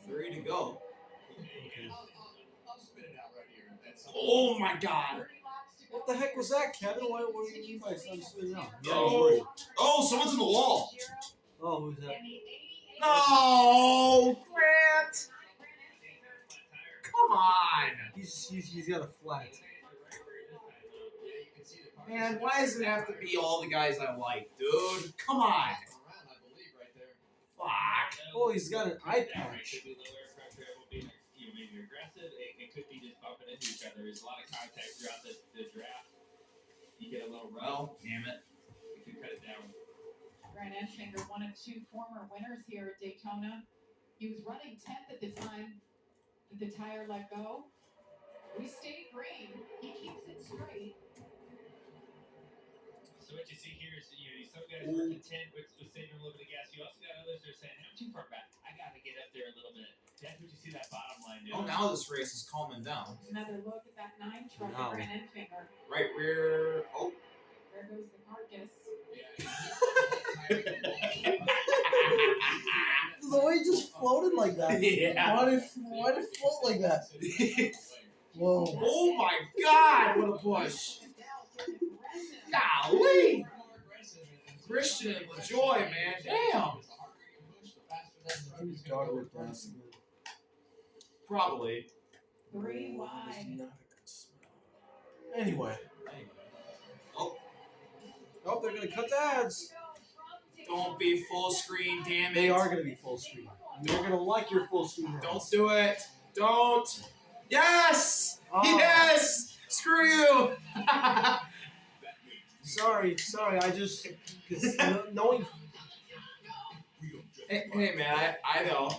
3 to go. Okay. Oh my God! What the heck was that, Kevin? What do you mean by something spinning out? Yeah, Oh, oh, someone's in the wall. Oh, who's that? No, Grant. Come on, He's got a flat. man. Why does it have to be all the guys I like, dude? Come on. Fuck. Oh, he's got an eye patch. Maybe aggressive. It could be just bumping into each other. There's a lot of contact throughout the draft. You get a little rough. Well, damn it. You can cut it down. Grant Enfinger, one of 2 former winners here at Daytona. He was running 10th at the time that the tire let go. We stayed green. He keeps it straight. So what you see here is, some guys working 10 with saving a little bit of gas. You also got others that are saying, I'm too far back. I got to get up there a little bit. That's what you see that bottom line do. Oh, now this race is calming down. Another look at that 9 truck of Grant Enfinger. Right rear. Oh. There goes the carcass. The way he just floated like that. Yeah. Why did it float like that? Whoa. Oh my God! What a push. Golly! Christian and LaJoy, man. Damn. He's got it last minute. Probably. 3 wide. Anyway. Oh. Oh, they're gonna cut the ads. Don't be full screen, damn it. They are gonna be full screen. They're gonna like your full screen ads. Don't do it. Don't. Yes! Oh. Yes! Screw you! Sorry. I just knowing. Hey, man, I know.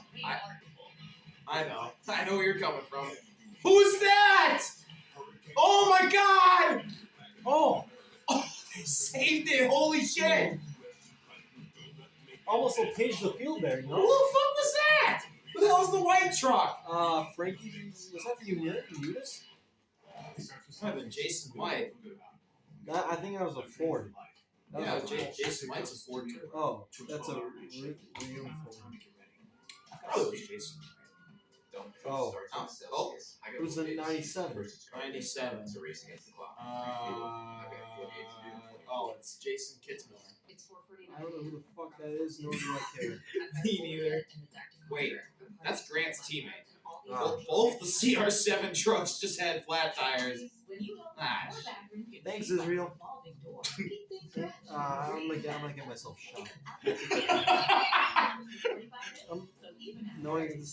I know. I know where you're coming from. Who's that? Oh my God! Oh, They saved it. Holy shit! almost will pinch the field there. Who No. the fuck was that? Who the hell's the white truck? Frankie, was that the Unis? Might have been Jason White. I think that was a Ford. That Yeah, was a Ford. Jason White's a Ford too. Oh, that's a real Ford. Probably was Jason. Oh, Oh, it was a 97. 97. Oh, it's Jason Kitzmiller. I don't know who the fuck that is, nor do I care. Me neither. Wait, that's Grant's teammate. Ah. Both the CR7 trucks just had flat tires. Ah, Thanks, Israel. I'm gonna get myself shot. Knowing this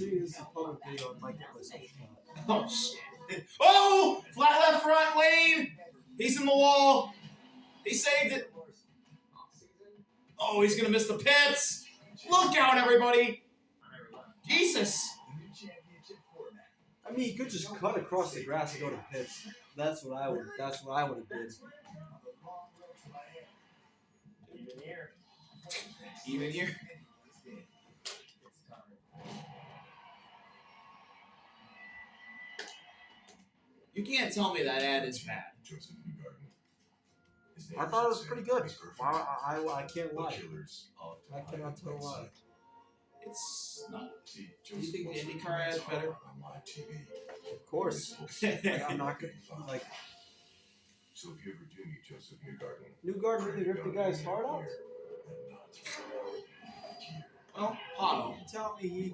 is a public video, I might get myself shot. oh shit! Oh, flat left front lane. He's in the wall. He saved it. Oh, he's gonna miss the pits. Look out, everybody! Jesus! I mean, you could just cut across the grass and go to pits. That's what I would have did. Even here. You can't tell me that ad is bad. I thought it was pretty good. I can't lie. I cannot tell a lie. It's not. Do you think the IndyCar ad is better? Of course. I'm not gonna like. So if you ever do meet Joseph Newgarden, Newgarden really ripped the guy's heart out. Well, Otto. You tell me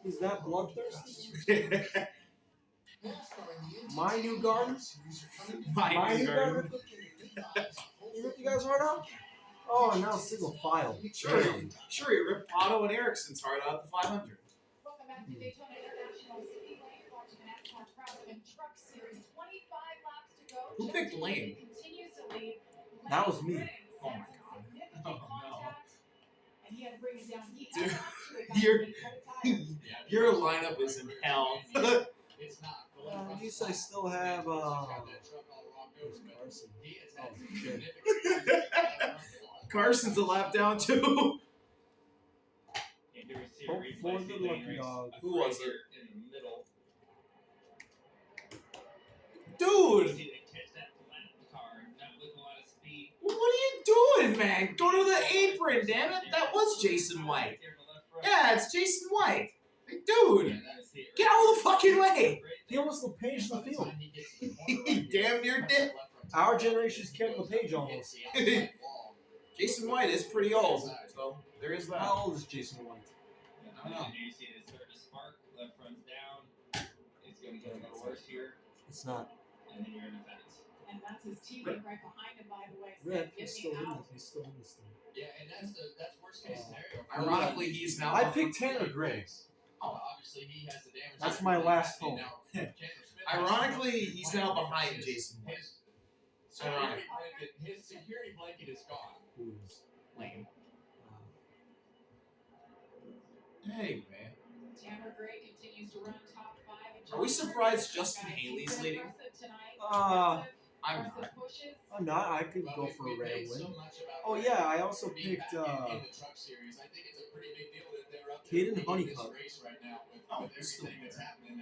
he's that bloodthirsty? My Newgarden? My Newgarden. He ripped the guy's heart out? Oh, and now single file. Sure, he ripped Otto and Erickson's heart out at the 500. Welcome back to Daytona International Speedway. You're watching the NASCAR Craftsman Truck Series. 25 laps to go. Who picked Lane? Continues to lead. That was me. Oh my God. Oh no. And he had to bring it down. He Dude, actually your lineup is in hell. At least I still have where's Carson? Oh shit. Carson's a lap down too. Hope for the lucky dog. Who was it? In the middle. Dude! What are you doing, man? Go to the apron, damn it. That was Jason White. Yeah, it's Jason White. Hey, dude, get out of the fucking way. He almost LePage the field. He damn near did. Our generation's Ken LePage almost. Jason White is pretty old, so there is that. How old is Jason White? I don't know. You see it starting to spark. Left front's down. It's going to get a little worse here. It's not. And then you're in the fence. And that's his teammate right behind him, by the way. Red, Get he's me still in out. this. He's still in this thing. Yeah, and that's worst case scenario. Ironically, he's now. I picked Tanner Gray. Oh, obviously he has the damage. That's my last hope. Now, Chandler Smith has Ironically, some he's now behind his- Jason White. His security blanket is gone. Who is? Lame. Hey, man. Tanner Gray continues to run top 5. Are we surprised Justin Haley's leading? I'm not. I'm not. I could But go we- for we a random made so win. much about Oh Ray yeah, I also being picked back in the truck series. I think it's a pretty big deal that they're up there Caden leading this Honeycutt. race right now with, Oh, with he's still everything that's there. happening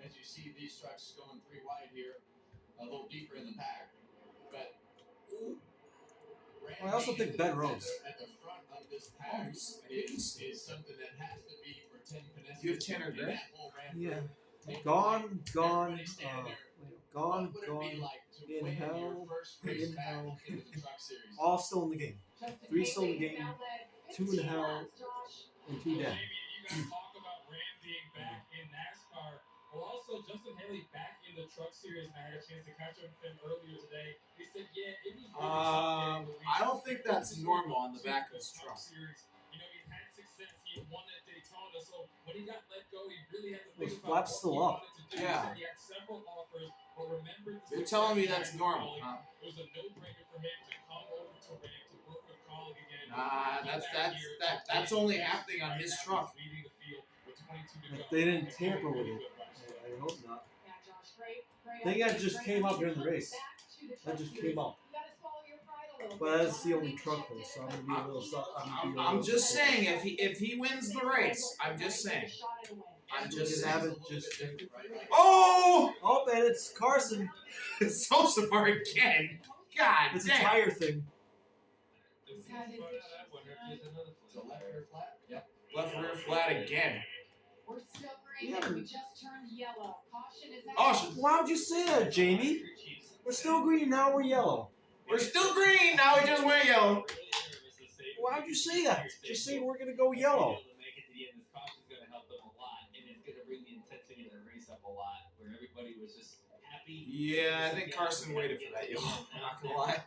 as you see these trucks going 3 wide here, a little deeper in the pack. But I also picked Ben Rose. At the front of this Oh, pack he's is something that has to be for 10 Finesses. You have Tanner in Gray? that whole ramp Yeah. group. Gone, gone, Everybody stand there. gone, What would it be gone. like to in win hell, your first race in back hell. into the truck series? All still in the game. Justin 3 still in the Haley game, has now led 2 in 15 hell, laps, Josh. and 2 down. Jamie, you guys talk about Ram being back in NASCAR. Well, also Justin Haley back in the Truck Series, and I had a chance to catch up with him earlier today. He said, "Yeah, it was really tough getting the I don't lead. think that's normal on the back of his truck. Series. You know, he had success. He won at Daytona, so when he got let go, he really had to Those think about flaps what still he up. wanted to do. Yeah. He said he had several offers, but remembered the You're telling me success that's he had normal, with huh? It was a no-brainer for him to come over to Ram to work with Colleague again. Nah, that's only happening on his truck. Leading the field with 22 to If go. they didn't And tamper with really it. good rush. I hope not. Yeah, Josh, Gray Think that updates, just Gray came up updates, during the coming race. back to the That truck just series. came up. You gotta swallow your pride a little But bit. that's the John only Lee truck Jack though, did so it, I'm but gonna be a little. I'm just saying, if he wins the race, I'm just saying. I'm just Just saying. have it just. Oh! Oh, and it's Carson. So far again. God It's a damn. tire thing. He's had his issues I wonder if there's another It's a left rear flat. Yep. Left rear flat again. We're still green Yeah. and we just turned yellow. Caution is out. Caution. Why would you say that, Jamie? We're still green, now we're yellow. We're still green, now we just wear yellow. Why would you say that? Just say we're gonna go yellow. This caution's going to help them a lot, and it's going to bring the intensity of the race up a lot, where everybody was just happy. Yeah, I think Carson waited for that yellow. I'm not gonna lie.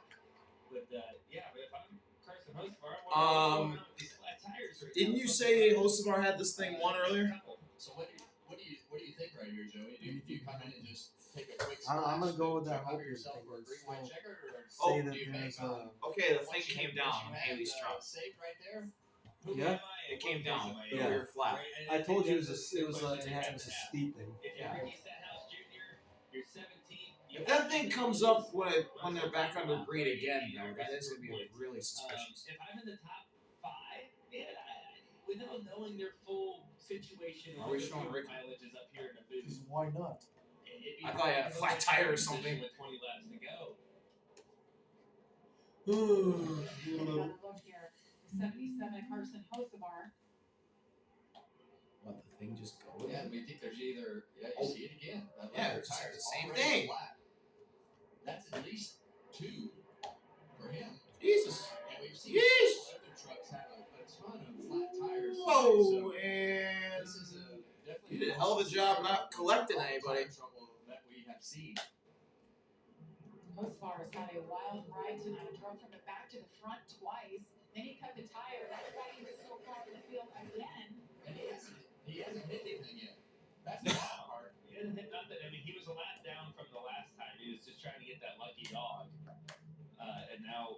But yeah, but if I'm Carson Hocevar, I want to these flat tires. Right Didn't now. you say Hocevar had this thing won earlier? So what do you think right here, Joey? Do you come in and just take a quick I'm gonna splash go with to that cover hope yourself thing. for a green white checker, or Say Oh, that do you there's bank on Okay, the what thing you- came what down you on had, Haley's truck. saved right there? Who Yeah. am I? It came down. The Yeah. rear flat. I told you it was a speed thing. If you're Yeah. Ricky Stenhouse Jr., you're 17. If that thing comes up when they're back under green again, though, that is gonna be really suspicious. If I'm in the top 5, yeah, without knowing their full situation, Are we showing Ricky? mileage is up here in the booth. Why not? I thought he had a flat tire or something. With 20 laps to go. Another look here. The 77 Carson Hocevar. What, the thing just go? Yeah, we think there's either you Oh. see it again. That Yeah, left it's tire the is same already thing. flat. That's at least 2 for him. Jesus. And we've seen Yeesh. several other trucks have a ton of flat tires. Whoa, So and this is definitely you did a hell of a job not collecting anybody. trouble that we have seen. Hocevar has had a wild ride tonight. Drove from the back to the front twice. Then he cut the tire. That's why he was so far in the field again. And he hasn't hit anything yet. That's the bad part. He hasn't hit nothing. I mean, he was a lap down from the last time. He was just trying to get that lucky dog. And now,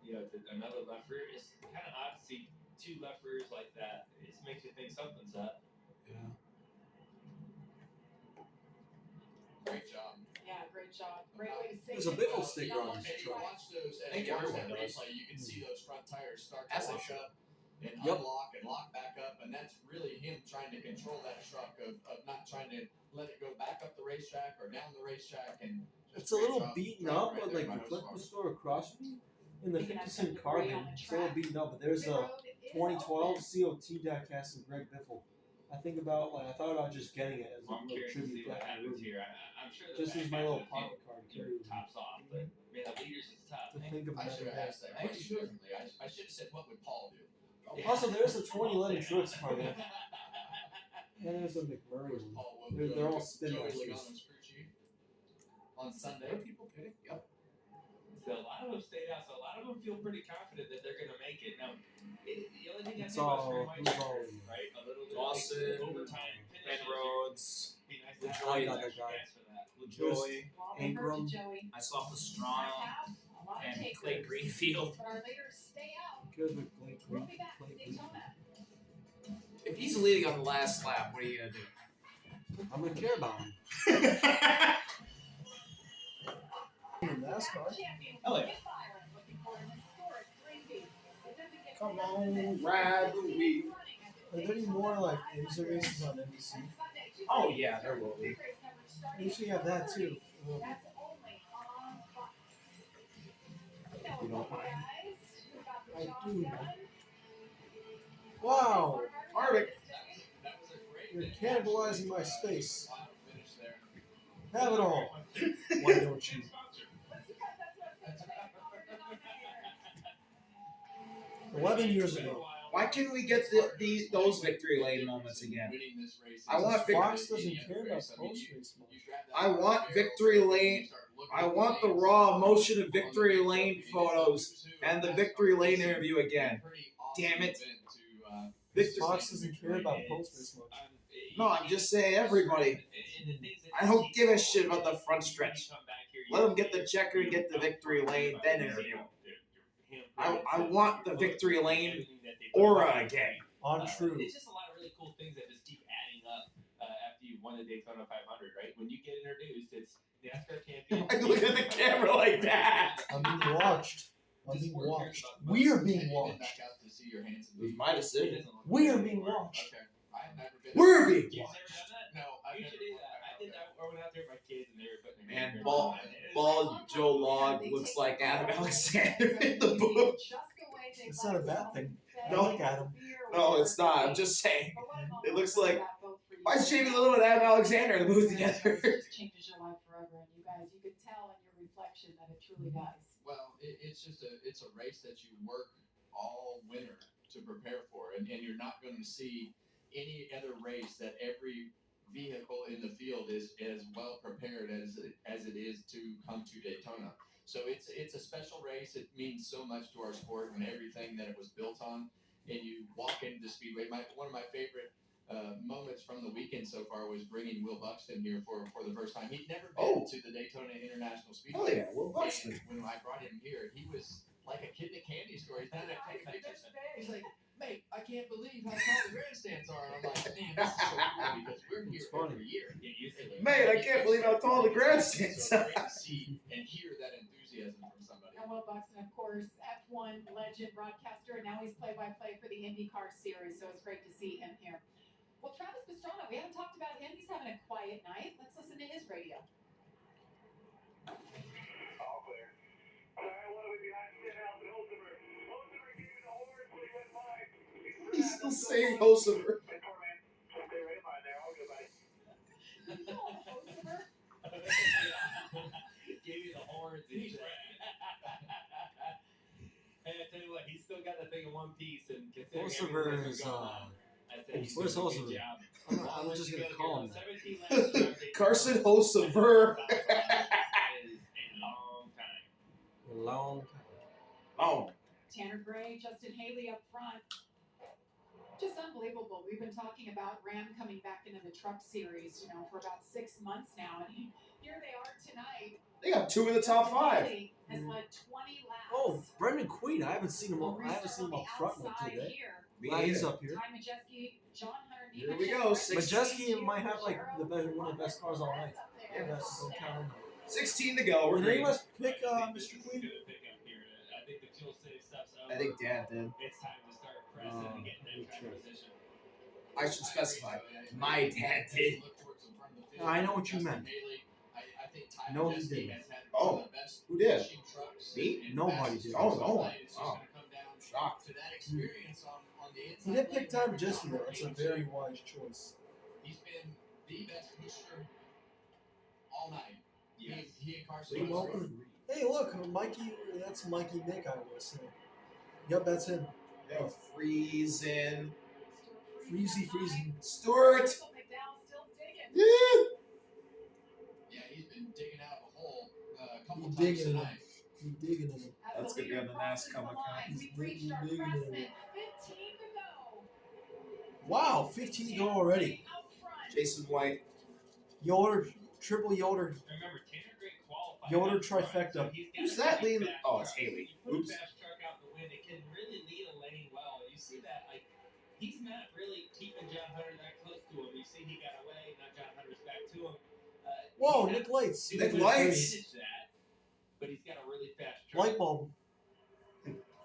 you know, another left rear. It's kind of odd to see 2 left rears like that. It just makes you think something's up. Yeah. Great job. Yeah, great job. Great way to say There's a it. biffle sticker on And this you truck. watch those I as think you watch everyone that does. replay, you can see those front tires start As to they lock should. up and Yep. unlock and lock back up, and that's really him trying to control that truck of not trying to let it go back up the racetrack or down the racetrack. And just It's a great little job beaten driving up, right but there like by the flip Hocevar. the store across me in the We can have 50 cent something great on carbon. the It's a little track. beaten up, but there's Pit a road, 2012 COT diecast and Greg Biffle. I thought about just getting it as a I'm little curious to see tribute what deck. happens here. I'm sure the Just back as my half little of the power field, card you know, carry with me. tops off, but man, the leaders is tough. To Man. think of I should another have day. asked that Thank question you. differently. I should have said, what would Paul do? Also, there's a 2011 Truex card. And then there's a Of McMurray course, one. Paul will They're all spin Joey masters. Logano's crew chief on Are Sunday. people pitting? Yep. So a lot of them stayed out, so a lot of them feel pretty confident that they're going to make it. Now, the only thing I It's say about all- Scream White who's Checker, all- right? A little bit Dawson, of overtime Ben finishes. Rhodes, Be nice to have LaJoy, an got that extra guy. gas for that. LaJoy. Well, they Ingram. heard to Joey. I saw Pastrana A lot of and takers. Clay Greenfield. But our leaders stay out. Good with Blake We'll Green. be back to Daytona. If he's leading on the last lap, what are you gonna do? I'm gonna care about him. In NASCAR. Hell yeah. Come on, ride the wheel. Are there any more like IMSA races on NBC? Oh yeah, there will be. They usually have that too. That's only on Fox. You don't mind? I do. Wow, Harvick. That was a great you're finish. cannibalizing my space. Final finish there. Have it all. Why don't you? 11 years ago. Why can't we get those victory lane moments again? Winning this race I is want just Fox any doesn't other care about race. I mean, post you- race much. you grab that I want barrel, victory you lane. start looking I at want the lanes raw on emotion of the victory video, lane it is photos who's who and the in victory NASCAR lane racing. interview again. Pretty awesome Damn it. event to, Victory. Fox doesn't care about post race much. No, I'm just saying everybody. I don't give a shit about the front stretch. Let them get the checker and get the victory lane, then interview. I want the victory lane aura again. Untrue. It's just a lot of really cool things that just keep adding up after you won the Daytona 500, right? When you get introduced, it's NASCAR champion. Why you look at the camera like that? I'm being watched. I'm being watched. We are being watched. It was my decision. We are being watched. Okay. I've never been. We're being You've watched. never done that? No, I've You never should do done that. I did that. I went out there with my kids and they were putting their Man, hands bald- around it. Bald Joe Log looks like Adam Alexander in the book. It's not a bad thing. No. Look at him. No, it's not. I'm just saying. It looks like. Why is Jamie Little and Adam Alexander in the booth together? It changes your life forever, and you guys, you can tell in your reflection that it truly does. Well, it's just a race that you work all winter to prepare for, and you're not going to see any other race that every vehicle in the field is as well prepared as it is to come to Daytona. So it's a special race. It means so much to our sport and everything that it was built on. And you walk into the speedway. One of my favorite moments from the weekend so far was bringing Will Buxton here for the first time. He'd never been to the Daytona International Oh Speedway. yeah, Will Buxton. And when I brought him here, he was like a kid in a candy store. He's taking pictures. He's like, mate, I can't believe how tall the grandstands are. And I'm like, man, this is so cool because we're here every year. Mate, I can't believe how tall the grandstands So are. great to see and hear that enthusiasm from somebody. And Will Buxton, of course, F1 legend broadcaster, and now he's play-by-play for the IndyCar series, so it's great to see him here. Well, Travis Pastrana, we haven't talked about him. He's having a quiet night. Let's listen to his radio. All clear. All right, what are we behind Stenhouse and Holzenberg? Holzenberg gave me the horn when he went by. He's still saying Hosever. Hey, poor man. Stay right in line there. All good, buddy. You know him, Hosever? Gave you the horns. He's Hey, I tell you what, he's still got the thing in one piece, and considering Hosever everything is, that's going on, I think he's where's doing a good Hosever? job. I'm just gonna call him that. 17 laps around Carson Daytona. Hosever. That is a long time. A long time. Oh, Tanner Gray, Justin Haley up front. Just unbelievable. We've been talking about Ram coming back into the truck series, for about 6 months now, and here they are tonight. they got 2 in the top 5. Haley has led 20 laps. Oh, Brendan Queen. I haven't seen him. We'll I haven't restart seen him on up the front much outside today. here. Glad he's up here. Ty Majeski, John Hunter, Here we go, 16. Majeski might have like one of the best cars all night. Yeah, That's so kind 16 to go. We're Did green. anyone else pick I think Mr. this is Queen? gonna pick up here. I think the fuel save stuff's over. I think Dad did. It's time to start pressing and getting that kind of position. I should specify. My dad did. I know what you meant. No, he didn't. Oh, who did? Me? Nobody did. Oh, no one. Wow. Shocked. To that experience He did pick time Jesse though. That's a very wise choice. He's been the best pusher all night. Yes. He and Carson. Hey, welcome. Hey, look, Mikey. That's Mikey Nick. I want to say. Yep, that's him. Yeah, freezing. Freezy. Stewart. Yeah. Yeah, he's been digging out of a hole a couple He times digging in tonight. He digging in it. That's gonna be on the NASCAR account. He's digging in it. Wow, 15 to go already. Jason White. Yoder, triple Yoder. Remember, Tanner Gray qualified. Yoder up front, trifecta. so he's got Who's a that really leading? fast Oh, it's truck. Haley. You put a Oops. fast truck out in the wind, it can really lead a lane well. You see that, like, he's not really keeping John Hunter that close to him. You see he got away, now John Hunter's back to him. Whoa, He's Nick not Lights. doing Nick much to Lights. manage that, but he's got a really fast truck. Light bulb.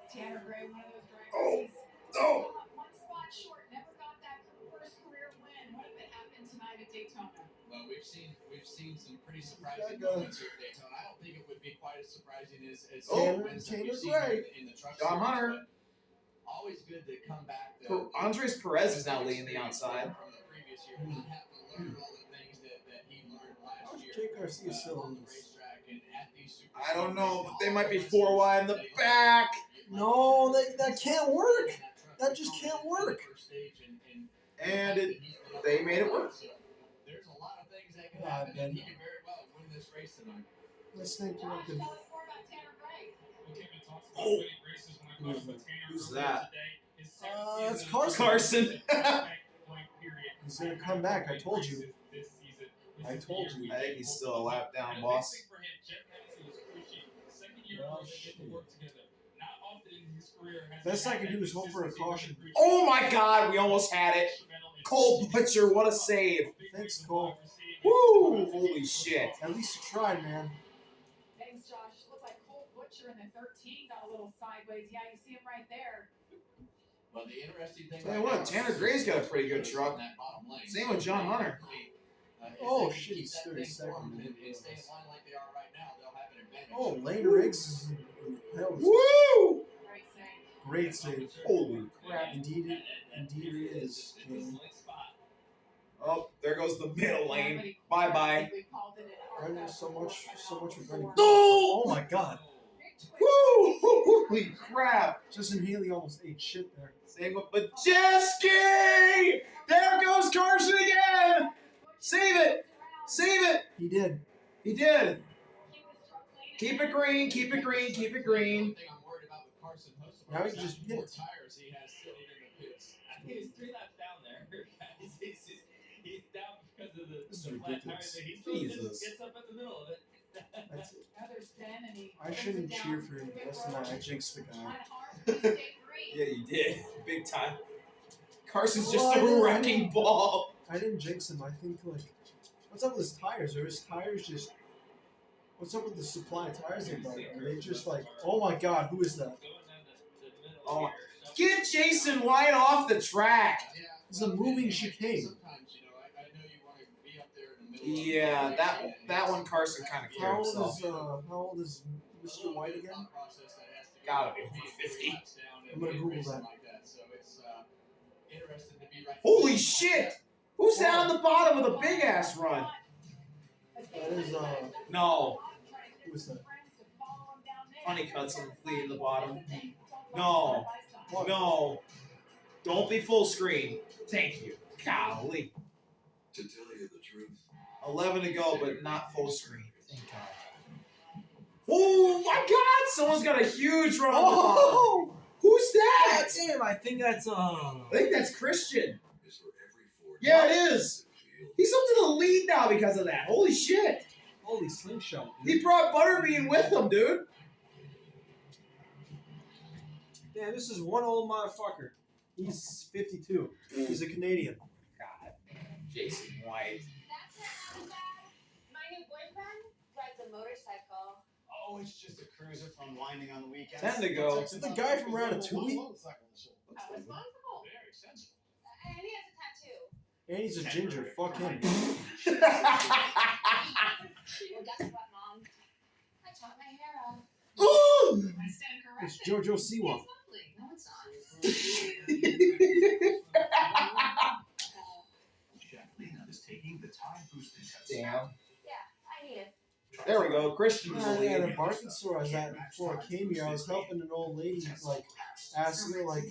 Tanner Gray, one of those drivers. Oh, he's oh. one spot short, never got that first career win. What if it happened tonight at Daytona? Well, we've seen some pretty surprising Gotta go. moments here at Daytona. I don't think it would be quite as surprising as Oh, some wins that Tanner we've seen Gray. in the truck John series, Hunter. but always good to come back. Andres Perez is now leading the outside. From the previous year, not have to learn all the things that he learned last How's year. Jake Garcia still On in the this? racetrack and at these super I don't know, but they races. might be 4 wide in the back. No, that can't work. That just can't work. And they made it work. There's a lot of things that can Ah, happen, Ben. and he can very well win this race tonight. Let's think Josh, connected. tell us more about Tanner Gray. Oh. Who's that? That's Carson. Carson. He's gonna come back. I told you. I told you. I think he's still a lap down, boss. Well, shit. Best I can do is hope for a caution. Oh my God, we almost had it. Cole Butcher, what a save. Thanks, Cole. Woo! Holy shit. At least you tried, man. Thanks, Josh. Looked like Cole Butcher in the 13 got a little sideways. Yeah, you see him right there. Well, the interesting thing Tell you what, Tanner Gray's got a pretty good truck. Same with John Hunter. Oh, shit, he's 32nd. And stay in line like they are right now, they'll have an advantage. Oh, Lane Riggs is hell, Woo! Great save. great save. Holy crap. Indeed it is. Jimmy. Oh, there goes the middle Yeah, lane. but he- Bye-bye. we called it an Brendan, RF so much for Brendan. No! Oh my God. Woo! Holy crap. Justin Haley almost ate shit there. Same with Majeski! There goes Carson again! Save it! Save it! He did. He did. Keep it green, keep it green, keep it green. One thing I'm worried about with Carson Hocevar Now he is just how many more pits. tires he has sitting in the pits. He's 3 laps down there, guys. He's down because of This is the flat ridiculous. tires. He still Jesus. just gets up at the middle of it. That's it. Now there's Ben, and he I brings shouldn't it cheer down for him. to the That's pit not. road. I jinxed the guy. On arm, stay green. Yeah, you did. Big time. Carson's Oh, just I a didn't- wrecking ball. I didn't jinx him. I think like, what's up with his tires? Are his tires just? What's up with the supply of tires they bought? Are they just like? Oh my God, who is that? Going down the middle Oh, here. Get Jason White off the track. Yeah, It's a moving chicane. Sometimes, I know you want to be up there in the middle. Yeah, of the that race, and that it's- one Carson kind of How killed old himself. is How old is Mr. White again? Gotta be over 50. I'm gonna Google that. Like that. So it's interesting to be right. Holy there. shit! Who's down on the bottom with a big ass run? That is No. Who is that? Honeycutt's leading the bottom. No. What? No. Don't be full screen. Thank you. Golly. To tell you the truth, 11 to go, but not full screen. Thank God. Oh my God! Someone's got a huge run on the bottom. Oh! Who's that? That's him. I think that's I think that's Christian. is for every Ford. Yeah, it is. Field. He's up to the lead now because of that. Holy shit. Holy slingshot. Dude. He brought Butterbean with him, dude. Yeah, this is one old motherfucker. He's 52. He's a Canadian. God. Jason White. That's it, Dad. My new boyfriend rides a motorcycle. Oh, it's just a cruiser for unwinding on the weekends. 10 to go. Is it the guy from Ratatouille? How responsible. Very sensible. And he has a tattoo. And he's a ginger. Fuck him. Well, guess what, Mom? I chopped my hair off. Ooh! I stand It's corrected. JoJo Siwa. It's lovely. No, it's not. Chef Lena is taking the Tide Boosted test. Damn. Yeah, I need it. There we go. Christian in the At lead. a bargain store I was at before I came here, I was helping an old lady like ask her like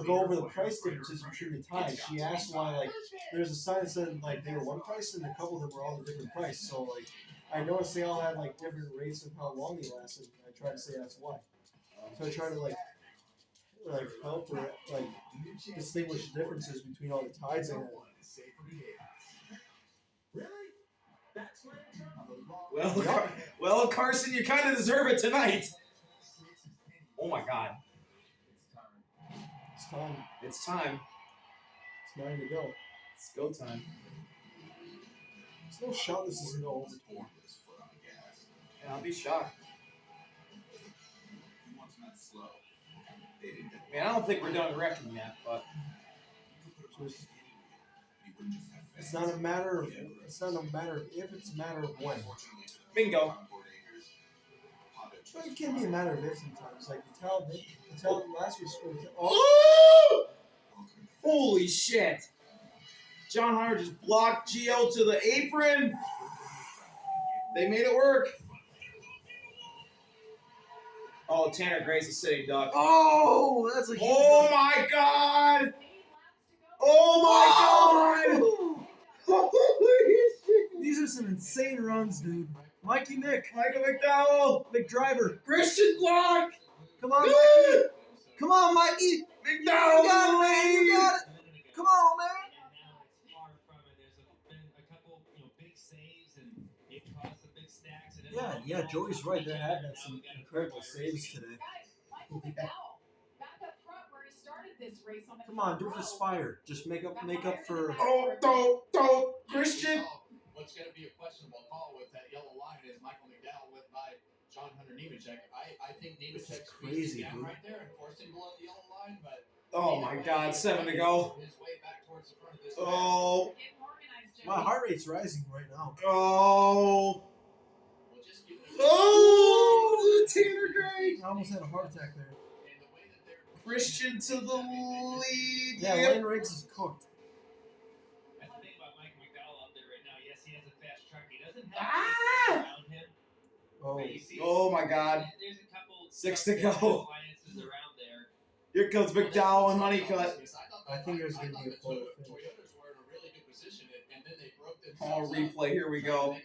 go over the price differences between the ties. She asked why like there's a sign that said like they were one price and a couple of them were all a different price. So like I noticed they all had like different rates of how long they lasted. I tried to say that's why. So I tried to like help her like distinguish the differences between all the ties and Well, Carson, you kind of deserve it tonight. Oh my God. it's time. It's time. It's 9 to go. It's go time. There's no shot this isn't over. Yeah, I'll be shocked. I mean, I don't think we're done wrecking yet, but Just, it's not a matter of if, it's a matter of when. bingo. But it can be a matter of if sometimes. Like the talent last year's scored. Oh! Holy shit. John Hunter just blocked Gio to the apron. They made it work. Oh, Tanner Gray's a sitting duck. Oh, that's a huge Oh my God! Oh my God! Holy shit! These are some insane runs, dude. Mikey Mick, Michael McDowell, McDriver. Christian block. Come on, Mikey. Come on, Mikey. McDowell, You got it, man. You got it. Come on, man. And now it's far from it. There's been a couple, big saves, and it caused some big stacks. And Yeah, Joey's right. There have been some incredible saves today. Guys, Michael McDowell back up front where he started this race on the Come on, do it front for row. Spire. Just make up for. Oh, don't, Christian. What's going to be a questionable call with that yellow line is Michael McDowell went by John Hunter Nemechek. I think Nemechek squeezed crazy, down dude. right there and forced him below the yellow line, but Oh my God, 7 to go. his way back towards the front of this Oh, Getting organized, Joey. My heart rate's rising right now. oh, We'll just give it oh, Tanner Gray. I almost had a heart attack there. and the way that they're Christian to the lead. Yeah, Yep. Lane Riggs is cooked. That's the thing about Michael McDowell up there right now. Yes, he has a fast truck. He doesn't have Ah! anything around him. Oh, But you see, Oh my God. There's a couple 6 to truck go. alliances around there. Here comes McDowell and Honeycutt. I think there's going to be a photo finish. Toyotas were in a really good position, and then they broke Oh, themselves up. replay. Here we go.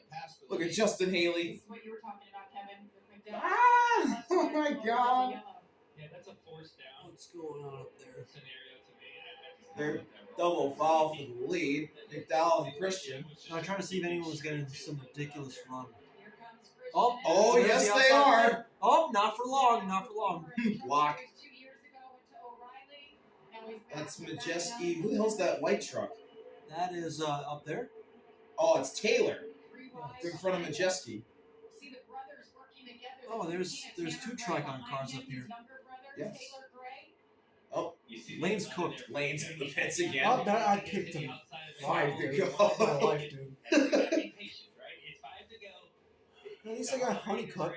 Look at Justin This Haley. is what you were talking about, Kevin, with McDowell. Ah! Oh my God. Yeah, that's a force down what's going on up there? scenario to me. I just They're don't know that role. Double foul for the lead. McDowell and Christian. I'm trying to see if anyone's getting some ridiculous run. Here comes Christian. Oh, Oh, there's yes, the they outside are. Oh, not for long, not for long. Block. 2 years ago, went to O'Reilly. Now he's back That's to back Majeski. down. Who the hell's that white truck? That is up there. Oh, it's Taylor. Three wide. In front of Majeski. See the brothers working together. Oh, there's Tanner two Gray Tricon behind cars him, up here. his younger brother, Yes. Taylor Gray. Oh, You see Lane's the cooked. line there. Lane's in the pits again. Oh, that I kicked him. Outside of the 5 to goal. go. My life, dude. And you gotta be patient, right? It's 5 to go. At least I got Honeycutt.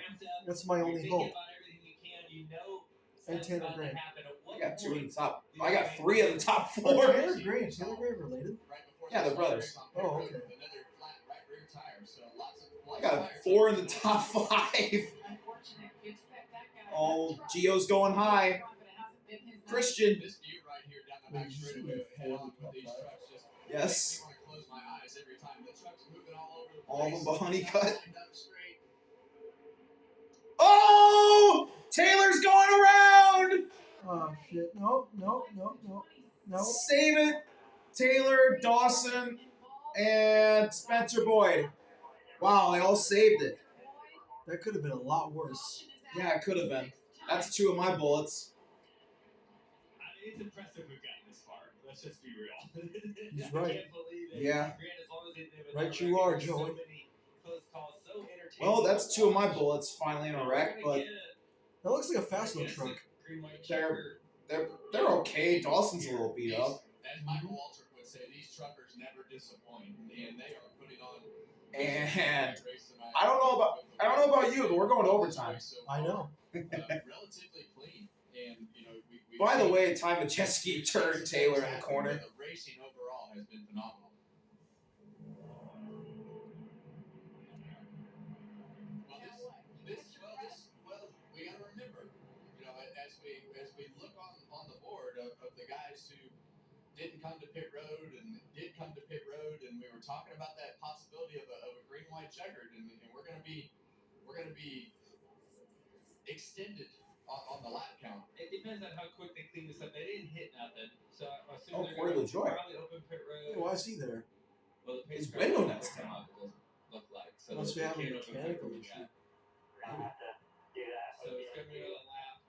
That's my only You're hope. thinking about everything you can. You know And something's Tanner about to Gray. happen. At what I got 2 in the point top. do I you got think- 3 of the top But 4. Taylor Gray and Taylor Gray related? Right before Yeah, the they're brothers. on Oh, pit road okay. with another flat right rear tire, so lots of I got 4 in the top 5. Unfortunate. You expect that guy. Oh, That truck. Gio's going high. But it hasn't been his night. Christian. This view right here down the back straightaway head on with these trucks just Yes. makes me want to close my eyes every time. The truck's moving all over the place. All of them but Honeycutt. Lined up straight. Oh! Taylor's going around! Oh shit! No. Save it. Taylor, Dawson, and Spencer Boyd. Wow, they all saved it. That could have been a lot worse. Yeah, it could have been. That's 2 of my bullets. I mean, it's impressive we've gotten this far. Let's just be real. He's I right. can't believe it. Yeah. Granted, as long as they live in Right that you record, are, there's so Joey. many close calls, so entertaining Well, that's to 2 of my watch. bullets finally in a wreck, but That looks like a fast little truck. they're okay. Dawson's a little beat up. As Michael Waltrip would say, these truckers never disappoint, and they are putting on. And I don't know about you, but we're going to overtime. I know. Relatively clean, and we we've By the seen. way, Ty Majeski turned Taylor in the corner. The racing overall has been phenomenal. Well, we got to remember, as we look on the board of the guys who didn't come to pit road and did come to pit road, and we were talking about that possibility of a green white checkered, and we're gonna be extended on the lap count. It depends on how quick they clean this up. They didn't hit nothing, so I assume Oh, they're Corey going to LaJoy. probably open pit road. Hey, why is he there? Well, the His pace window car nuts doesn't down. look like. So Must be they having a can't open pit mechanical road issue. yet. We're gonna have to do that. So it's going to be a lap.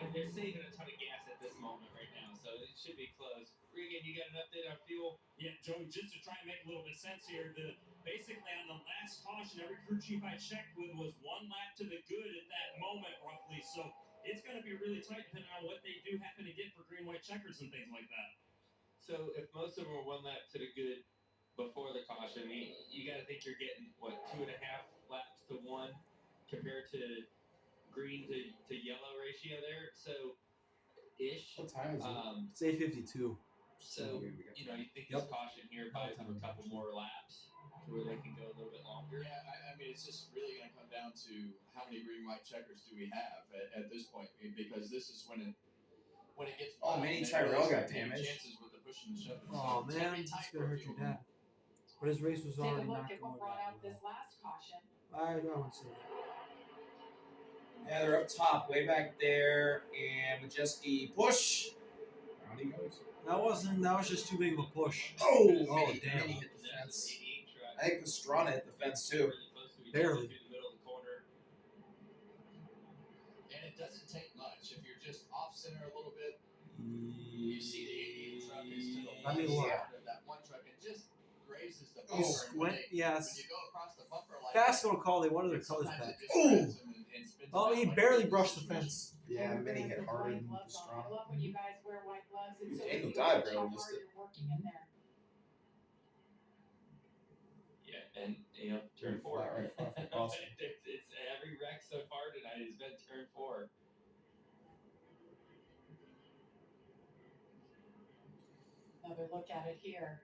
And they're saving a ton of gas at this moment right now, so it should be close. Regan, you got an update on fuel? Yeah, Joey, just to try and make a little bit of sense here, basically on the last caution, every crew chief I checked with was 1 lap to the good at that moment, roughly. So it's going to be really tight depending on what they do happen to get for green, white checkers and things like that. So if most of them are 1 lap to the good before the caution, you got to think you're getting, 2.5 laps to 1 compared to green to yellow ratio there. So, ish. What time is it? It's 8:52. So, you think this caution here buys them a couple more laps to where they can go a little bit longer? Yeah, I mean, it's just really going to come down to how many green, white checkers do we have at this point, because this is when it gets. Oh, Mini Tyrell got damaged. Chances with the push and shove. Oh So, man, it's gonna hurt your dad. But his race was Take a already look not at going what brought that out this well. last caution. I don't say that. Yeah, they're up top, way back there, and Majeski push. Around he goes. That was just too big of a push. Oh, Oh, Mini, damn. Mini hit the fence. I think Pastrana hit the fence too. Really close to each other Barely. through the middle of the corner. And it doesn't take much if you're just off center a little bit. You see the 88 truck is to the I mean, left look. side of that one truck and just grazes the Oh, bumper. And when yes. you go across the bumper like Fast that, little call. They wanted their colors sometimes back. it just grabs him and spins Oh, him he out like barely a brushed the distribution. fence. Yeah, Mini hit With harder white than gloves on. I Pastrana. love when you guys wear white gloves. It's so Daniel easy to died, watch bro, how missed hard it. you're working in there. Yeah, and turn 4. Flat right front for Boston. It's every wreck so far tonight has been turn 4. Another look at it here.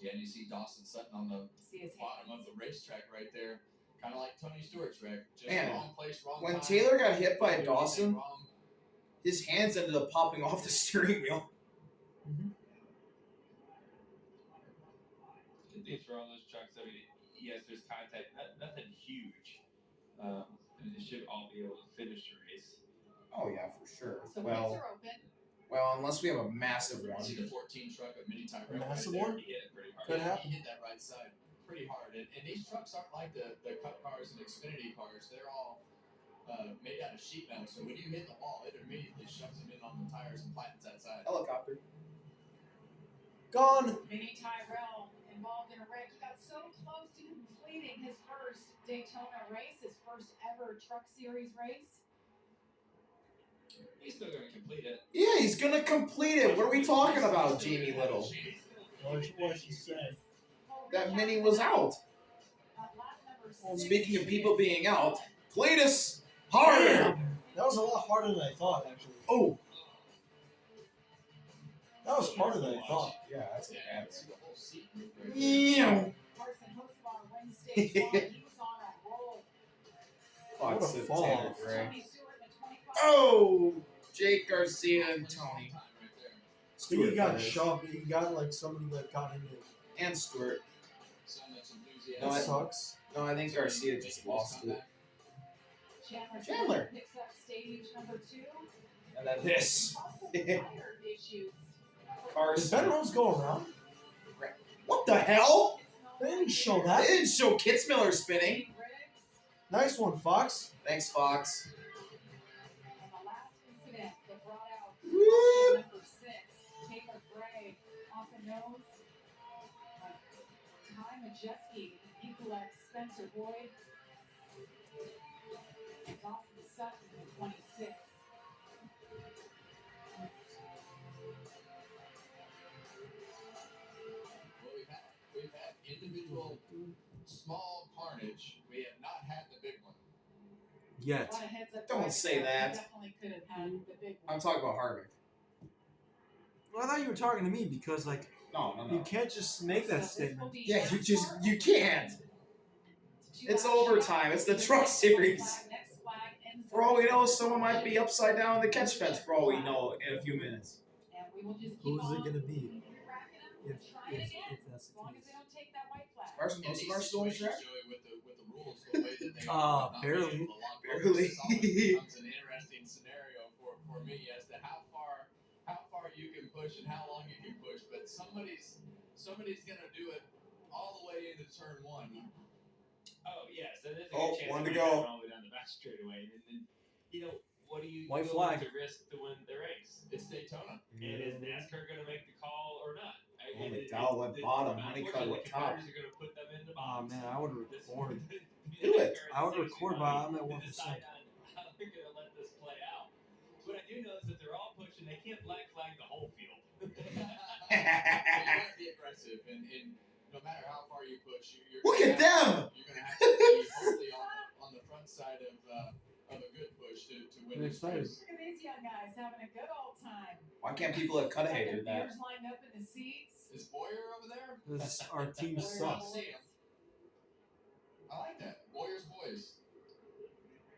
Yeah, and you see Dawson Sutton on the See his bottom hands. of the racetrack right there. Kind of like Tony Stewart's wreck. Just Man, wrong place, wrong When time. Taylor got hit by Didn't do anything Dawson, wrong. his hands ended up popping off the steering wheel. These are all those trucks. I mean, yes, there's contact, nothing huge. And it should all be able to finish the race. Oh yeah, for sure. So Well, pits are open. unless we have a massive one. See the 14 truck of Mini Tyrell A right massive there. one? He hit it pretty hard. Could happen. He hit that right side pretty hard. And these trucks aren't like the Cup cars and Xfinity cars. They're all made out of sheet metal. So when you hit the wall, it immediately shoves them in on the tires and flattens that side. Helicopter. Gone. Mini Tyrell involved in a wreck. He got so close to completing his first Daytona race, his first ever Truck Series race. He's still going to complete it. Yeah, he's gonna complete it. What are we talking about, Jamie Little? What she said. That Mini was out. Speaking of people being out, Cletus harder. That was a lot harder than I thought, actually. Oh, That was harder than I thought. yeah, that's a Yeah, bad see the whole seat move right there. one. Carson Hocebar wins stage 1. He was on a roll. What a Fox fall. Taylor Gray. Tony Stewart in the 25. Oh, Jake Garcia and Tony. Time right there. He Stewart got Perez. shoved. He got like somebody that got him in. And Stewart. So much No, That enthusiasm. sucks. No, I think Garcia just lost it. Chandler picks up stage number 2. And then this. Also tire issues. Did Carson. Ben Rose go around? What the hell? They didn't show They that. didn't show Kitzmiller spinning. Nice one, Fox. Thanks, Fox. And the last incident that brought out Whoop. number 6, Taylor Gray, off the nose. Ty Majeski, Nicolette Spencer Boyd, and Dawson Sutton in 26. Well, we've had individual small carnage. We have not had the big one. Yet. A lot of heads up Don't right say there. that. We definitely could have had the big I'm one. talking about Harvick. Well, I thought you were talking to me because like No. you can't just make that So this statement. will be Yeah, you NASCAR. can't. It's overtime. It's the truck series. Next flag ends the For all we race. know, someone might be upside down in the catch fence. For all we know, in a few minutes. And we will just keep Who's it on gonna be? racking up, If trying again, that's as the long as case. they don't take that white flag. Most In these of our still on the track. situations, Joey, with the rules, the way that they are, not Barely. being able to lock Barely. bumpers, it always becomes an interesting scenario for me as to how far you can push and how long you can push. But somebody's gonna do it all the way into turn one. Oh yes, so there's a Oh, good chance one it to might go. happen all the way down the back straightaway, and then what are you White willing flag. to risk to win the race? It's Daytona. And is NASCAR going to make the call or not? Oh, McDowell went bottom. Honeycutt went top. Competitors are going to put them in the Oh box. man, I would have recorded. Do it. I would record, but I'm at 1%. Decide on how they're going to let this play out. What I do know is that they're all pushing. They can't black flag the whole field. You gotta be aggressive, and no matter how far you push, you're Look at them. You're gonna have to be hopefully on the front side of a good push to win I'm this excited. race. Look at these young guys having a good old time. Why can't people at Cudahy do that? Beers lined up in the seats. Is Boyer over there? Our team Boyers sucks. See him. I like that. Boyer's boys.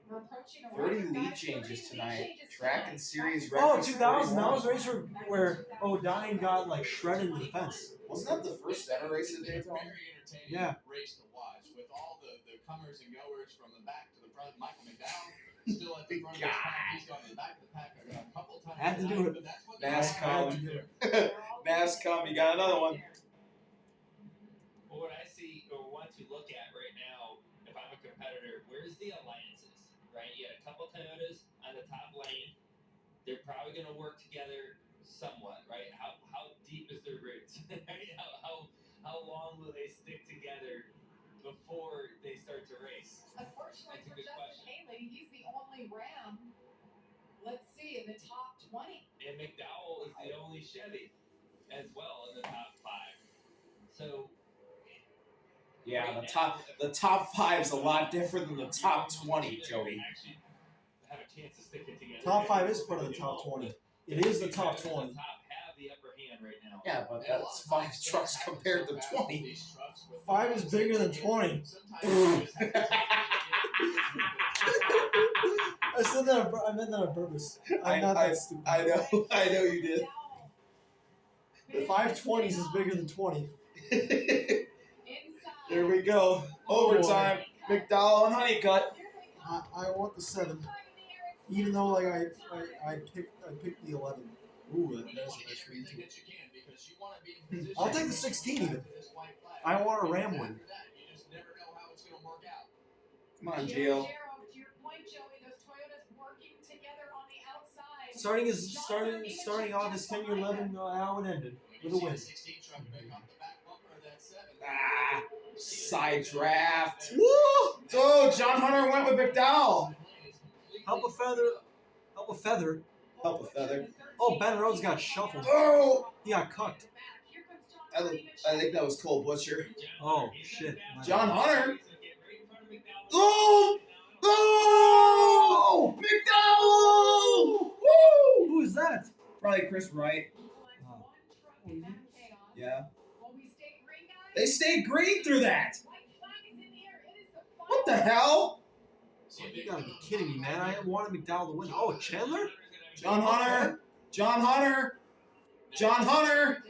We're approaching a 30 record, lead guys. changes 30 tonight. lead changes Track tonight. and series Oh, records. 2000. That 41. was a race where O'Dine got like shredded in the fence. Wasn't that the first ever race of It's a Daytona? very entertaining Yeah. race to watch with all the comers and goers from the back to the front. Michael McDowell still at the front of the pack. He's gone to the back of the pack a couple times. Had to do tonight, it. but that's what NASCAR. they do. NASCAR, you got another one. Well, what I see or want to look at right now, if I'm a competitor, where's the alliances? Right, you got a couple Toyotas on the top lane. They're probably going to work together somewhat, right? How deep is their roots? Right? How long will they stick together before they start to race? Unfortunately That's a for good Justin question. Haley, he's the only Ram. Let's see, in the top 20. And McDowell is the only Chevy as well in the top 5. So Yeah, right the top 5's a lot different than the top 20, Joey. Actually have a chance to stick it together. Top 5 is part of the top 20. It is the top 20. The top have the upper hand right now. Yeah, but that's 5 trucks compared to 20. 5 is bigger than 20. I said that. I meant that on purpose. I'm not that stupid. I know you did. 520s is bigger than 20. There we go. Overtime. McDowell and Honeycutt. I want the 7, even though like I picked the 11. Ooh, that's a nice read too. I'll take the 16 even. I want a Ram win. Come on, Gio. To your point, Joey, those Toyotas working together on the outside. Starting off his 10-year 11 how it ended with a win. Ah, side draft. Woo! Oh, John Hunter went with McDowell. Help a feather. Help a feather. Help a feather. Oh, Ben Rhodes got shuffled. Oh, He got cucked. I think that was Cole Butcher. Oh shit. John Hunter. Oh, oh, McDowell. Woo! Who is that? Probably Chris Wright. Yeah. They stayed green through that. What the hell? You gotta be kidding me, man. I wanted McDowell to win. Oh, Chandler? John Hunter. John Hunter. John Hunter.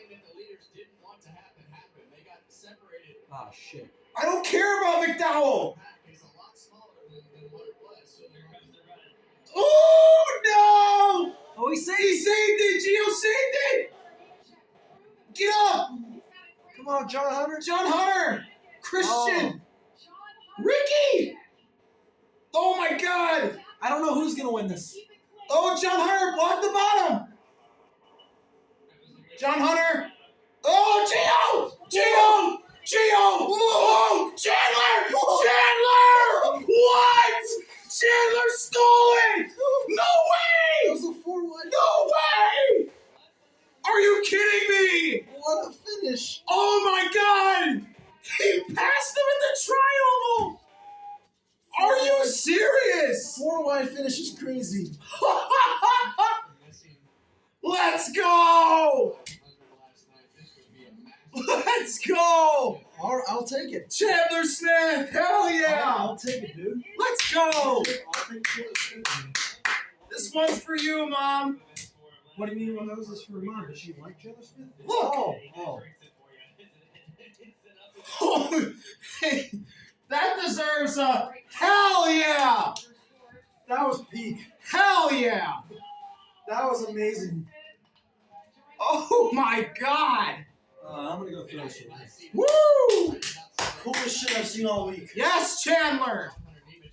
Ah, shit. I don't care about McDowell. Oh, no. Oh, he saved He saved it. Gio saved it. Get up. Come on, John Hunter. John Hunter. Christian. Ricky. Oh, my God. I don't know who's gonna win this. Oh, John Hunter blocked the bottom. John Hunter. Oh, Gio. Gio. Gio. Oh, Chandler. Chandler. What? Chandler stole it. No way. It was a 4-1. No way. Are you kidding me? What a finish. Oh, my God. He passed him in the tri-oval. Are you serious? 4 wide finish is crazy. Let's go! Let's go! I'll take it. Chandler Smith, hell yeah! I'll take it, dude. Let's go! I'll take it. This one's for you, Mom. What do you mean? What hose is for mom? Does she like Chandler Smith? Look! Oh. Oh, hey, that deserves a hell yeah! That was peak. Hell yeah! That was amazing. Oh my god! I'm gonna go finish it. Woo! Coolest shit I've seen all week. Yes, Chandler!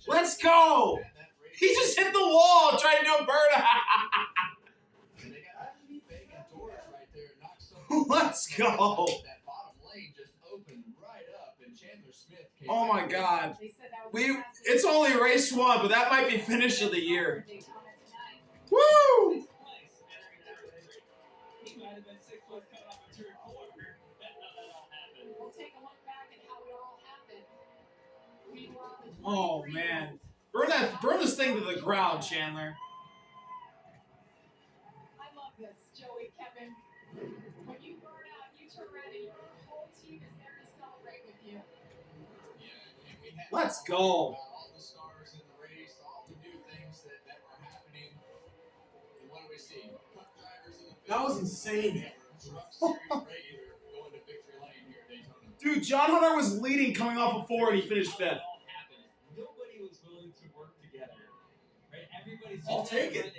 Let's go! He just hit the wall trying to do a burn. Let's go! Oh my god. It's only race one, but that might be finish of the year. Woo! Oh man. Burn this thing to the ground, Chandler. I love this, Joey, Kevin. When you burn out, you turn around and your whole team is there to celebrate with you. Let's go. All the stars in the race, all the new things that were happening. And what do we see? Truck drivers in the field. That was insane. Truck series regular going to victory lane here at Daytona. Dude, John Hunter was leading coming off of 4 and he finished 5th. Nobody was willing to work together. Right? Everybody's I'll take it.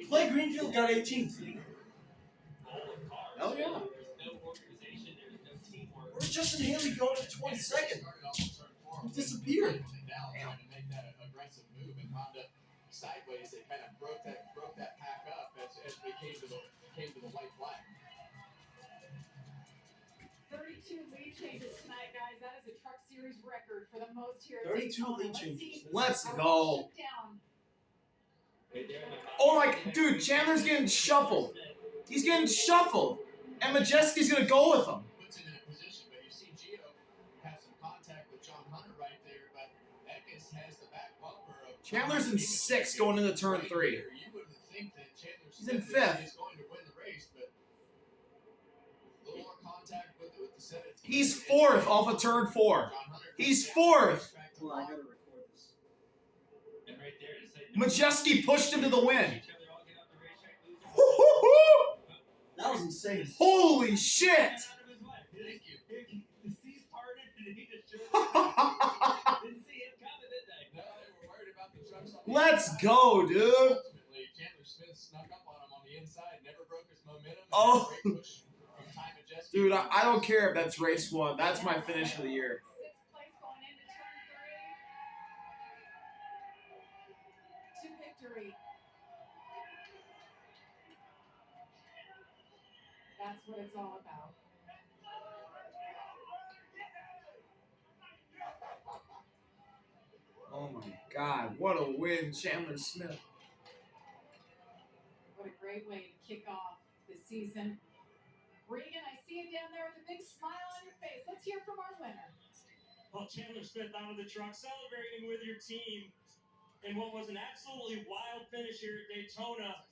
Blake Greenfield got 18th. Hell yeah. There's no organization, there's no teamwork. Where's Justin Haley going to 22nd? He disappeared. Trying to make that aggressive move and wound up sideways. It kind of broke that pack up as we came to the white flag. 32 lead changes tonight, guys. That is a Truck Series record for the most here at 32 Daytona. lead Let's changes. see Let's how go. it shook down. Oh my, dude, Chandler's getting shuffled. He's getting shuffled. And Majeski's gonna go with him. Puts him in a position, but you see Gio have some contact with John Hunter right there, but Ekis has the back bumper of Chandler's in 6th going into turn 3. You wouldn't think that Chandler He's in Smith 5th. is going to win the race, but a little more contact with the 17. He's 4th off of turn 4. He's 4th. Well, I gotta record this. And right there to say Majeski pushed him to the win. That was insane. Holy shit! Thank you. The seas parted and he just showed up. Didn't see him coming, did they? No, they were worried about the trucks on the Let's inside. go, dude. Ultimately, Chandler Smith snuck up on him on the inside, never broke his momentum. Oh. Great push from Ty Majeski. Dude, I don't care if that's race 1. That's my finish of the year. 6th place going into turn 3. To victory. That's what it's all about. Oh my god, what a win, Chandler Smith. What a great way to kick off the season. Regan, I see you down there with a big smile on your face. Let's hear from our winner. Well, Chandler Smith out of the truck celebrating with your team in what was an absolutely wild finish here at Daytona.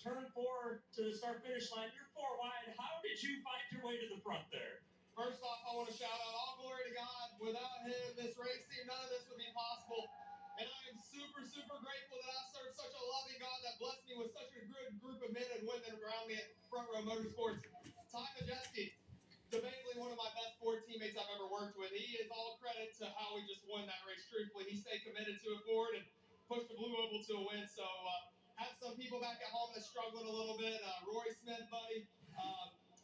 Turn 4 to the start-finish line. You're 4 wide. How did you find your way to the front there? First off, I want to shout out all glory to God. Without him, this race team, none of this would be possible. And I am super, super grateful that I serve such a loving God that blessed me with such a good group of men and women around me at Front Row Motorsports. Ty Majeski, debatably one of my best Ford teammates I've ever worked with. He is all credit to how we just won that race truthfully. He stayed committed to it forward and pushed the Blue Oval to a win. So, have some people back at home that's struggling a little bit. Roy Smith, buddy.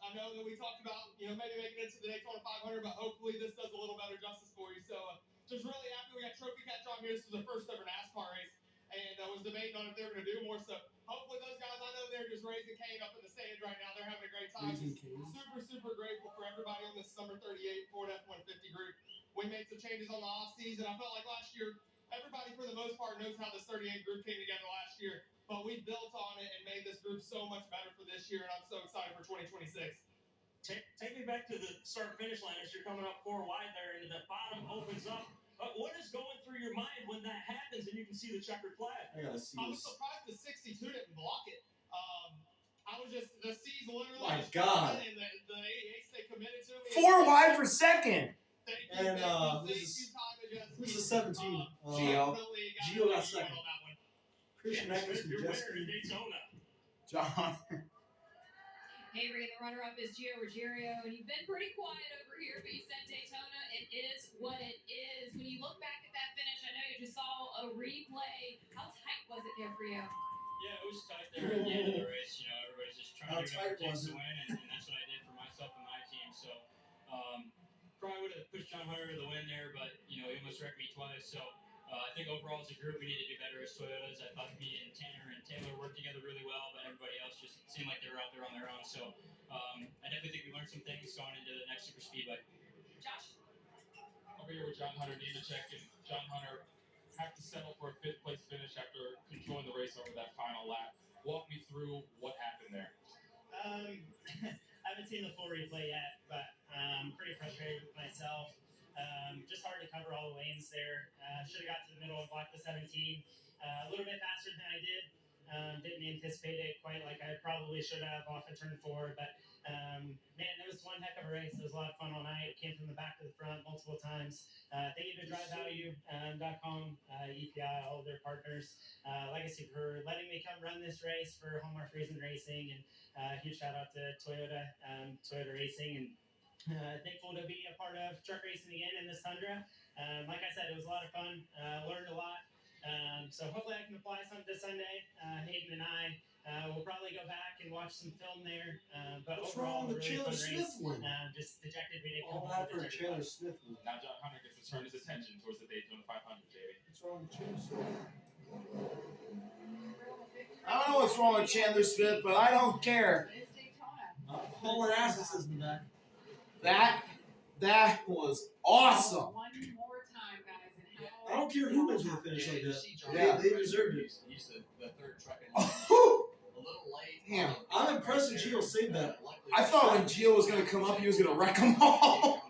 I know that we talked about, maybe making it to the Daytona 500, but hopefully this does a little better justice for you. So, just really happy we got Trophy Catch on here. This was the first ever NASCAR race, and I was debating on if they were going to do more. So, hopefully those guys, I know they're just raising Cane up in the stage right now. They're having a great time. Raising Cane. Super, super grateful for everybody on this number 38 Ford F-150 group. We made some changes on the off season. I felt like last year, everybody for the most part knows how this 38 group came together last year, but we built on it and made this group so much better for this year, and I'm so excited for 2026. Take me back to the start-finish line as you're coming up 4 wide there, and the bottom opens up. What is going through your mind when that happens and you can see the checkered flag? I gotta see I was this. surprised the 62 didn't block it. God. And the ace they committed to me. 4 wide for second. Thank you, And, thank who's you, Tommy, just- Who's the 17? Gio. definitely Gio got a second. on that one. Christian Eckes and Your winner Jesse. in Daytona. John. Avery, the runner-up is Gio Ruggiero, and you've been pretty quiet over here, but you said Daytona, it is what it is. When you look back at that finish, I know you just saw a replay. How tight was it there for you? Yeah, it was tight there at the end of the race. You know, everybody's just trying How to do whatever it tight takes was to win, and that's what I did for myself and my team. So, probably would have pushed John Hunter to the win there, but, you know, he almost wrecked me twice. So, I think overall as a group, we need to do better as Toyotas. I thought me and Tanner and Taylor worked together really well, but everybody else just seemed like they were out there on their own. So, I definitely think we learned some things going into the next super speedway. Josh? Over here with John Hunter, Nemechek, and John Hunter have to settle for a 5th place finish after controlling the race over that final lap. Walk me through what happened there. I haven't seen the full replay yet, but I'm pretty frustrated with myself. Just hard to cover all the lanes there. Should have got to the middle and blocked the 17 a little bit faster than I did. Didn't anticipate it quite like I probably should have off of turn 4, but man, it was one heck of a race. It was a lot of fun all night. It came from the back to the front multiple times. Thank you to DriveValue.com, EPI, all of their partners, Legacy for letting me come run this race for Hallmark Reason Racing, and huge shout out to Toyota, Toyota Racing, and thankful to be a part of truck racing again in this Tundra. Like I said, it was a lot of fun. Learned a lot. So hopefully I can apply something this Sunday. Hayden and I will probably go back and watch some film there. But What's overall, wrong with really fun Chandler'S race. win? Just dejected we didn't All come that home for with the Chandler'S Smith win. Now John Hunter gets to turn his attention towards the Daytona 500, JB. What's wrong with Chandler'S Smith? I don't know what's wrong with Chandler'S Smith, but I don't care. It's Daytona. Hauling asses is in the back. That was awesome. One more time, guys, and how I don't care who wins with a finish like you that. see John Yeah. Hunter, They deserved it. He's the 3rd truck in Oh, a little late. Damn. I'm impressed that Gio saved that. I thought when Gio was going to come up, he was going to wreck them all.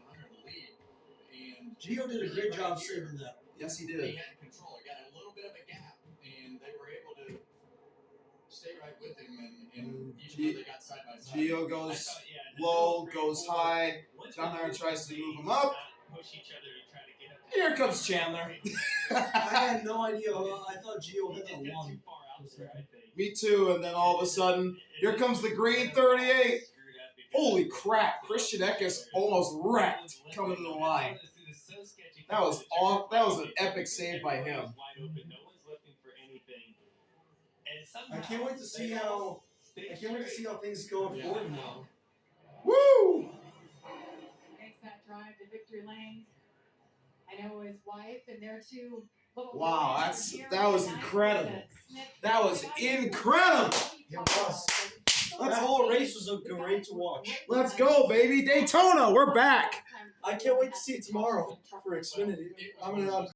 Gio did a great job saving that. Yes, he He did. had control. He got a little bit of a gap, and they were able to stay right with him. And even though they got side by side, Gio goes low, goes high. John Hunter tries to move him up. Push each other to try to get up. Here comes Chandler. I had no idea. I thought Gio hit that Too one. far out there, I think. Me too, and then all of a sudden, here comes the green 38. Holy crap, Christian Eckes almost wrecked coming to the line. That was an epic save by him. No one's looking for anything. And somehow I can't wait to see how things go forward now. Woo! makes that drive to victory lane. I know his wife and their 2 little Wow, boys are here that was tonight. incredible. Smith- That was incredible. It was. That whole race was great to watch. Let's go, baby. Daytona, we're back. I can't wait to see it tomorrow for Xfinity. I'm gonna